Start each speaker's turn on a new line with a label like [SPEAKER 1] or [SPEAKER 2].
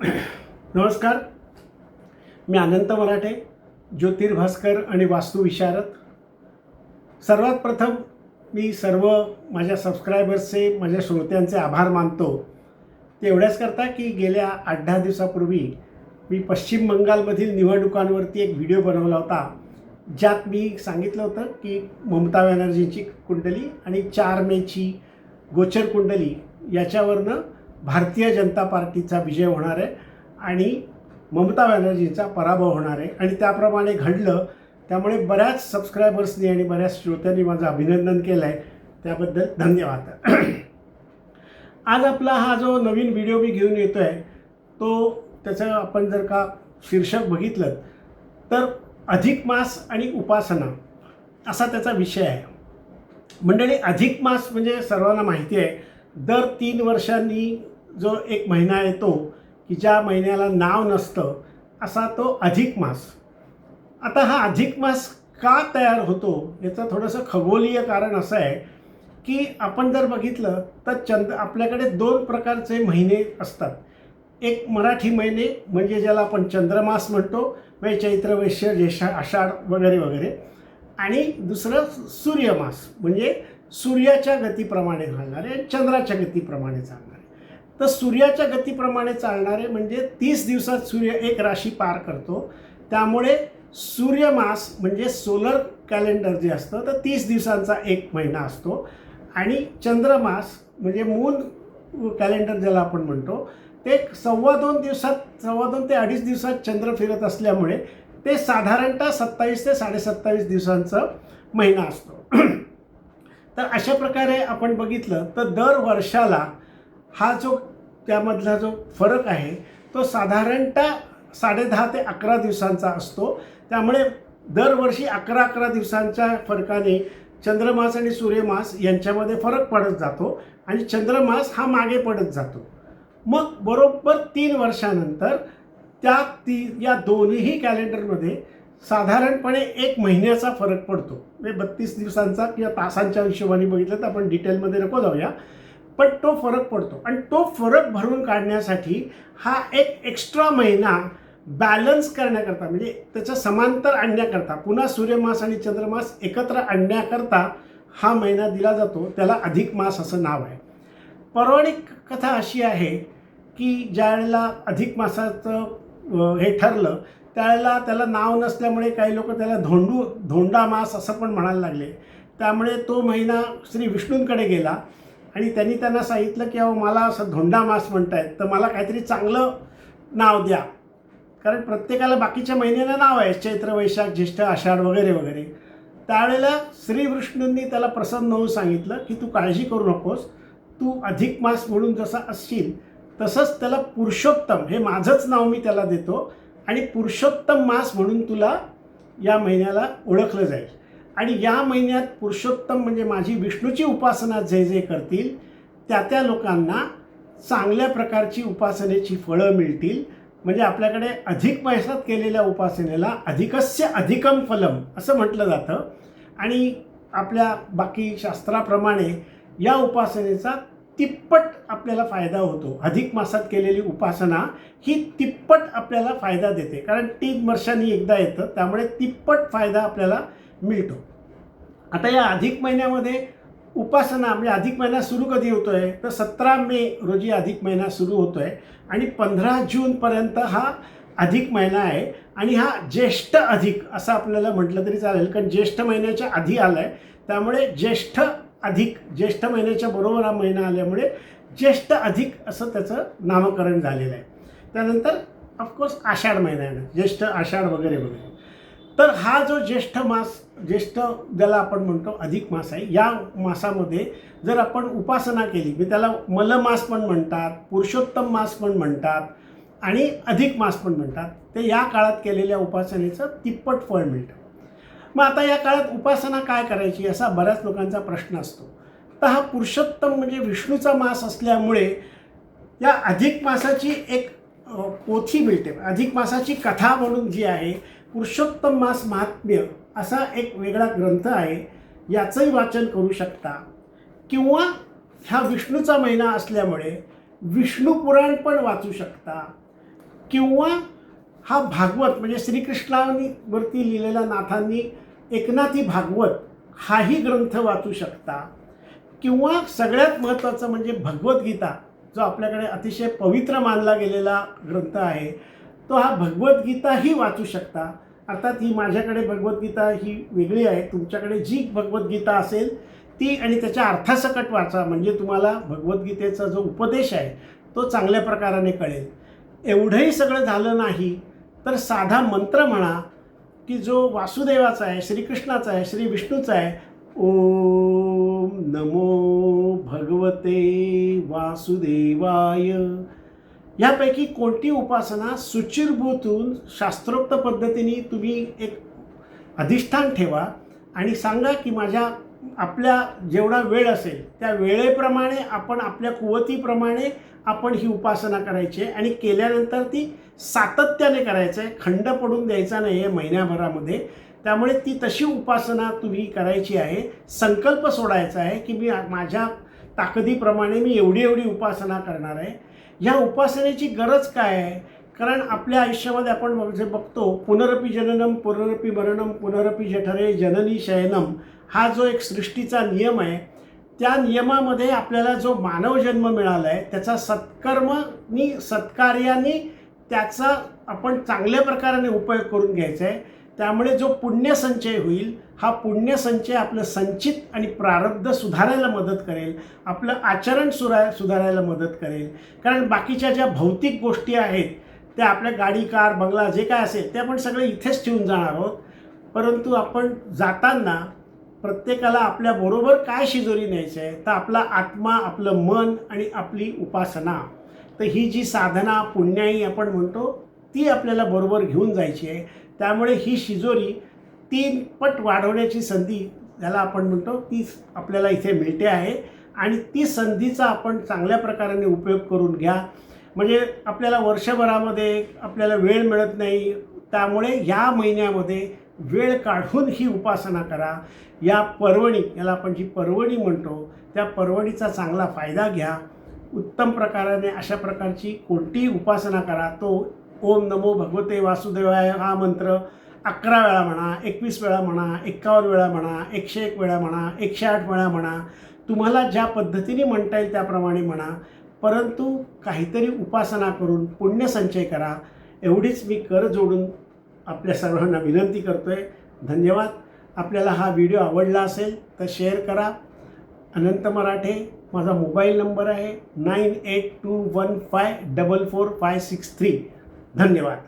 [SPEAKER 1] नमस्कार. मी अनंत मराठे, ज्योतिर्भास्कर आणि वास्तुविशारद. सर्वात प्रथम मी सर्व माझ्या सबस्क्रायबर्सचे, माझ्या श्रोत्यांचे आभार मानतो. ते एवढ्याच करता की गेल्या 8-10 दिवसापूर्वी मी पश्चिम बंगालमधील निवडणुकांवरती एक व्हिडिओ बनवला होता, ज्यात मी सांगितलं होतं की ममता बॅनर्जींची कुंडली आणि 4 मेची गोचर कुंडली याच्यावरनं भारतीय जनता पार्टीचा विजय होणार आहे आणि ममता बॅनर्जींचा पराभव होणार आहे. आणि त्याप्रमाणे घडलं. त्यामुळे बऱ्याच सबस्क्रायबर्सनी आणि बऱ्याच श्रोत्यांनी माझं अभिनंदन केलं आहे, त्याबद्दल धन्यवाद. आज आपला हा जो नवीन व्हिडिओ मी घेऊन येतो आहे तो त्याचं आपण जर का शीर्षक बघितलं तर अधिक मास आणि उपासना असा त्याचा विषय आहे. मंडळी, अधिक मास म्हणजे सर्वांना माहिती आहे, दर 3 वर्षांनी जो एक महिना येतो की ज्या महिन्याला नाव नसतं, असा तो अधिक मास. आता हा अधिक मास का तयार होतो याचं थोडंसं खगोलीय कारण असं आहे की आपण जर बघितलं तर आपल्याकडे 2 प्रकारचे महिने असतात. एक मराठी महिने म्हणजे ज्याला आपण चंद्रमास म्हणतो, म्हणजे चैत्र, वैश्य, ज्येष्ठ, आषाढ वगैरे वगैरे. आणि दुसरं सूर्यमास म्हणजे सूर्याच्या गतीप्रमाणे चालणारे, चंद्राच्या गतीप्रमाणे चालणारे. तर सूर्याच्या गतीप्रमाणे चालणारे म्हणजे 30 दिवसात सूर्य एक राशी पार करतो. त्यामुळे सूर्यमास म्हणजे सोलर कॅलेंडर जे असतं तर 30 दिवसांचा एक महिना असतो. आणि चंद्रमास म्हणजे मून कॅलेंडर ज्याला आपण म्हणतो ते 2.25 दिवसात, 2.25 ते 2.5 दिवसात चंद्र फिरत असल्यामुळे ते साधारणतः 27 ते 27.5 दिवसांचा महिना असतो. तर अशा प्रकारे आपण बघितलं तर दर वर्षाला हा जो त्यामधला जो फरक आहे तो साधारणतः 10.5 ते 11 दिवसांचा असतो. त्यामुळे दरवर्षी 11 दिवसांच्या फरकाने चंद्रमास आणि सूर्यमास यांच्यामध्ये फरक पडत जातो आणि चंद्रमास हा मागे पडत जातो. मग बरोबर 3 वर्षानंतर या दोन्ही कॅलेंडरमध्ये साधारणपणे 1 महिन्याचा फरक पडतो. म्हणजे 32 दिवसांचा किंवा तासांच्या हिशोबाने बघितलं तर आपण डिटेलमध्ये नको जाऊया, पण तो फरक पडतो. आणि तो फरक भरून काढण्यासाठी हा एक एक्स्ट्रा महिना बॅलन्स करण्याकरता, म्हणजे त्याचं समांतर आणण्याकरता, पुन्हा सूर्यमास आणि चंद्रमास एकत्र आणण्याकरता हा महिना दिला जातो. त्याला अधिक मास असं नाव आहे. पौराणिक कथा अशी आहे की ज्यावेळेला अधिक मासाचं हे ठरलं त्यावेळेला त्याला नाव नसल्यामुळे काही लोक त्याला धोंडा मास असं पण म्हणायला लागले. त्यामुळे तो महिना श्री विष्णूंकडे गेला आणि त्यांनी त्यांना सांगितलं की अहो, मला असं धोंडा मास म्हणतायत, तर मला काहीतरी चांगलं नाव द्या. कारण प्रत्येकाला बाकीच्या महिन्याला नाव आहे, चैत्र, वैशाख, ज्येष्ठ, आषाढ वगैरे वगैरे. त्यावेळेला श्री विष्णूंनी त्याला प्रसन्न होऊन सांगितलं की तू काळजी करू नकोस, तू अधिक मास म्हणून जसा असशील तसंच त्याला पुरुषोत्तम, हे माझंच नाव मी त्याला देतो आणि पुरुषोत्तम मास म्हणून तुला या महिन्याला ओळखलं जाईल. आणि या महिन्यात पुरुषोत्तम म्हणजे माझी विष्णूची उपासना जे जे करतील त्या लोकांना चांगल्या प्रकारची उपासनेची फळं मिळतील. म्हणजे आपल्याकडे अधिक मासात केलेल्या उपासनेला अधिकस्य अधिकम फलम असं म्हटलं जातं. आणि आपल्या बाकी शास्त्राप्रमाणे या उपासनेचा तिप्पट आपल्याला फायदा होतो. अधिक मासात केलेली उपासना ही तिप्पट आपल्याला फायदा देते, कारण 3 वर्षांनी एकदा येतं, त्यामुळे तिप्पट फायदा आपल्याला मिळतो. आता या अधिक महिन्यामध्ये उपासना म्हणजे अधिक महिना सुरू कधी होतो आहे तर 17 मे रोजी अधिक महिना सुरू होतो आहे आणि 15 जूनपर्यंत हा अधिक महिना आहे. आणि हा ज्येष्ठ अधिक असं आपल्याला म्हटलं तरी चालेल, कारण ज्येष्ठ महिन्याच्या आधी आला आहे. त्यामुळे ज्येष्ठ अधिक, ज्येष्ठ महिन्याच्या बरोबर हा महिना आल्यामुळे ज्येष्ठ अधिक असं त्याचं नामकरण झालेलं आहे. त्यानंतर ऑफकोर्स आषाढ महिना आहे ना, ज्येष्ठ, आषाढ वगैरे वगैरे. तर हा जो ज्येष्ठ मास, ज्येष्ठ ज्याला आपण म्हणतो अधिक मास आहे, या मासामध्ये जर आपण उपासना केली, मी त्याला मलमास पण म्हणतात, पुरुषोत्तम मास पण म्हणतात आणि अधिक मास पण म्हणतात, ते या काळात केलेल्या उपासनेचं तिप्पट फळ मिळतं. मग आता या काळात उपासना काय करायची असा बऱ्याच लोकांचा प्रश्न असतो. तर हा पुरुषोत्तम म्हणजे विष्णूचा मास असल्यामुळे या अधिक मासाची एक पोथी मिळते. अधिक मासाची कथा म्हणून जी आहे, पुरुषोत्तम मास महात्म्य असा एक वेगळा ग्रंथ आहे, याचंही वाचन करू शकता. किंवा हा विष्णूचा महिना असल्यामुळे विष्णू पुराण पण वाचू शकता. किंवा हा भागवत म्हणजे श्रीकृष्णावरती लिहिलेला नाथांनी एकनाथी भागवत हाही ग्रंथ वाचू शकता, किंवा सगळ्यात महत्त्वाचं म्हणजे भगवद्गीता, जो आपल्याकडे अतिशय पवित्र मानला गेलेला ग्रंथ आहे, तो हा भगवद्गीताही वाचू शकता. अर्थात ही माझ्याकडे भगवद्गीता ही वेगळी आहे, तुमच्याकडे जी भगवद्गीता असेल ती आणि त्याच्या अर्थासकट वाचा, म्हणजे तुम्हाला भगवद्गीतेचा जो उपदेश आहे तो चांगल्या प्रकाराने कळेल. एवढंही सगळं झालं नाही तर साधा मंत्र म्हणा की जो वासुदेवाचा आहे, श्रीकृष्णाचा आहे, श्री विष्णूचा आहे. ओम नमो भगवते वासुदेवाय. यापैकी कोणती उपासना सुचिरभूत होऊन शास्त्रोक्त पद्धतीने तुम्ही एक अधिष्ठान ठेवा आणि सांगा की आपल्या जेवढा वेळ असेल त्या वेळेप्रमाणे आपण आपल्या कुवतीप्रमाणे आपण ही उपासना करायची आहे आणि केल्यानंतर ती सातत्याने करायचं आहे, खंड पडून द्यायचा नाही आहे महिन्याभरामध्ये. त्यामुळे ती तशी उपासना तुम्ही करायची आहे. संकल्प सोडायचा आहे की मी माझ्या ताकदीप्रमाणे मी एवढी एवढी उपासना करणार आहे. ह्या उपासनेची गरज काय आहे? कारण आपल्या आयुष्यामध्ये आपण जे बघतो, पुनरपि जननम पुनरपि मरणम पुनरपि जठरे जननी शयनम, हा जो एक सृष्टीचा नियम आहे, त्या नियमामध्ये आपल्याला जो मानव जन्म मिळाला आहे त्याचा सत्कार्याने त्याचा आपण चांगल्या प्रकाराने उपयोग करून घ्यायचा आहे. त्यामुळे जो पुण्यसंचय होईल, हा पुण्यसंचय आपलं संचित आणि प्रारब्ध सुधारायला मदत करेल, आपलं आचरण सुधारायला मदत करेल. कारण बाकीच्या ज्या भौतिक गोष्टी आहेत त्या आपल्या गाडी, कार, बंगला जे काय असेल ते आपण सगळे इथेच ठेवून जाणार आहोत, परंतु आपण जाताना प्रत्येकाला आपल्याबरोबर काय शिजोरी न्यायचं आहे, तर आपला आत्मा, आपलं मन आणि आपली उपासना. तर ही जी साधना पुण्याई आपण म्हणतो ती आपल्याला बरोबर घेऊन जायची आहे. त्यामुळे ही शिजोरी 3 पट वाढवण्याची संधी ज्याला आपण म्हणतो ती आपल्याला इथे मिळते आहे आणि ती संधीचा आपण चांगल्या प्रकाराने उपयोग करून घ्या. म्हणजे आपल्याला वर्षभरामध्ये आपल्याला वेळ मिळत नाही, त्यामुळे या महिन्यामध्ये वेळ काढून ही उपासना करा. या पर्वणी, याला आपण जी पर्वणी म्हणतो, त्या पर्वणीचा चांगला फायदा घ्या. उत्तम प्रकाराने अशा प्रकारची कोणतीही उपासना करा. तो ओम नमो भगवते वासुदेवाय हा मंत्र 11 वेळा म्हणा, 21 वेळा म्हणा, 51 वेळा म्हणा, 101 वेळा म्हणा, 108 वेळा म्हणा, तुम्हाला ज्या पद्धतीने म्हणता येईल त्याप्रमाणे म्हणा, परंतु काहीतरी उपासना करून पुण्यसंचय करा. एवढीच मी कर जोडून आपल्या सर्वांना विनंती करतो आहे. धन्यवाद. आपल्याला हा व्हिडिओ आवडला असेल तर शेअर करा. अनंत मराठे माझा मोबाईल नंबर आहे 9821544563. धन्यवाद.